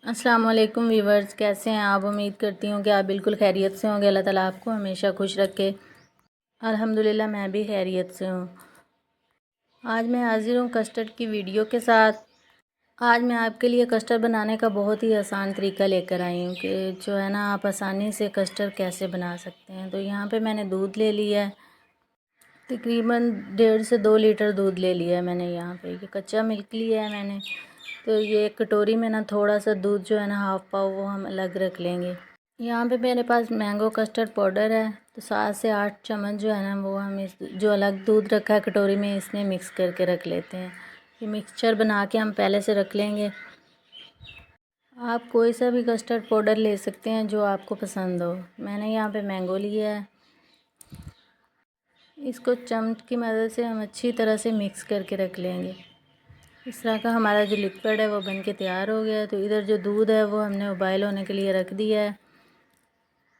अस्सलाम वालेकुम वीवर्स, कैसे हैं आप। उम्मीद करती हूँ कि आप बिल्कुल खैरियत से होंगे। अल्लाह ताला आपको हमेशा खुश रखे। अल्हम्दुलिल्लाह मैं भी खैरियत से हूँ। आज मैं हाज़िर हूँ कस्टर्ड की वीडियो के साथ। आज मैं आपके लिए कस्टर्ड बनाने का बहुत ही आसान तरीका लेकर आई हूँ कि जो है ना आप आसानी से कस्टर्ड कैसे बना सकते हैं। तो यहाँ पे मैंने दूध ले लिया है, तकरीबन 1.5 से 2 लीटर दूध ले लिया है मैंने। यहाँ पे ये कच्चा मिल्क लिया है मैंने। तो ये एक कटोरी में ना थोड़ा सा दूध जो है ना हाफ़ पाव वो हम अलग रख लेंगे। यहाँ पे मेरे पास मैंगो कस्टर्ड पाउडर है, तो 7 से 8 चम्मच जो है ना वो हम इस जो अलग दूध रखा है कटोरी में इसमें मिक्स करके रख लेते हैं। ये मिक्सचर बना के हम पहले से रख लेंगे। आप कोई सा भी कस्टर्ड पाउडर ले सकते हैं जो आपको पसंद हो। मैंने यहाँ पे मैंगो लिया है। इसको चम्मच की मदद से हम अच्छी तरह से मिक्स करके रख लेंगे। इस तरह का हमारा जो लिक्विड है वो बन के तैयार हो गया है। तो इधर जो दूध है वो हमने उबाइल होने के लिए रख दिया है।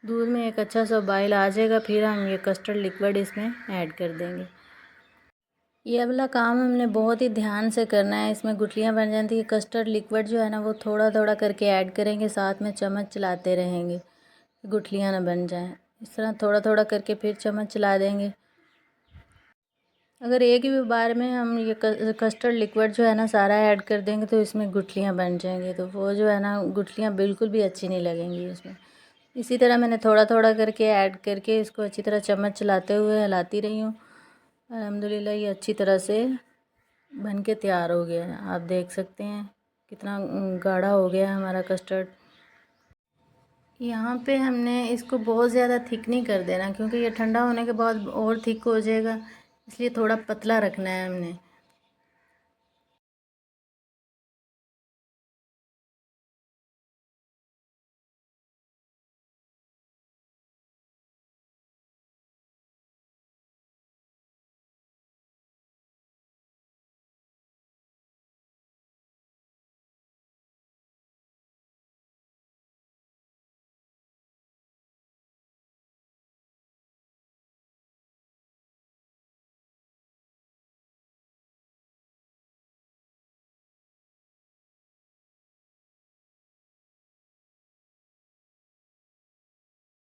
दूध में एक अच्छा सा उबाइल आ जाएगा, फिर हम ये कस्टर्ड लिक्विड इसमें ऐड कर देंगे। ये वाला काम हमने बहुत ही ध्यान से करना है, इसमें गुठलियाँ बन जाती है। कस्टर्ड लिक्विड जो है ना वो थोड़ा थोड़ा करके ऐड करेंगे, साथ में चम्मच चलाते रहेंगे, गुठलियाँ ना बन जाएं। इस तरह थोड़ा थोड़ा करके फिर चम्मच चला देंगे। अगर एक ही बार में हम ये कस्टर्ड लिक्विड जो है ना सारा ऐड कर देंगे तो इसमें गुठलियाँ बन जाएंगी, तो वो जो है ना गुठलियाँ बिल्कुल भी अच्छी नहीं लगेंगी इसमें। इसी तरह मैंने थोड़ा थोड़ा करके ऐड करके इसको अच्छी तरह चम्मच चलाते हुए हिलाती रही हूँ। अल्हम्दुलिल्लाह ये अच्छी तरह से बन के तैयार हो गया है। आप देख सकते हैं कितना गाढ़ा हो गया है हमारा कस्टर्ड। यहाँ पे हमने इसको बहुत ज़्यादा थिक नहीं कर देना, क्योंकि ये ठंडा होने के बाद और थिक हो जाएगा, इसलिए थोड़ा पतला रखना है हमने।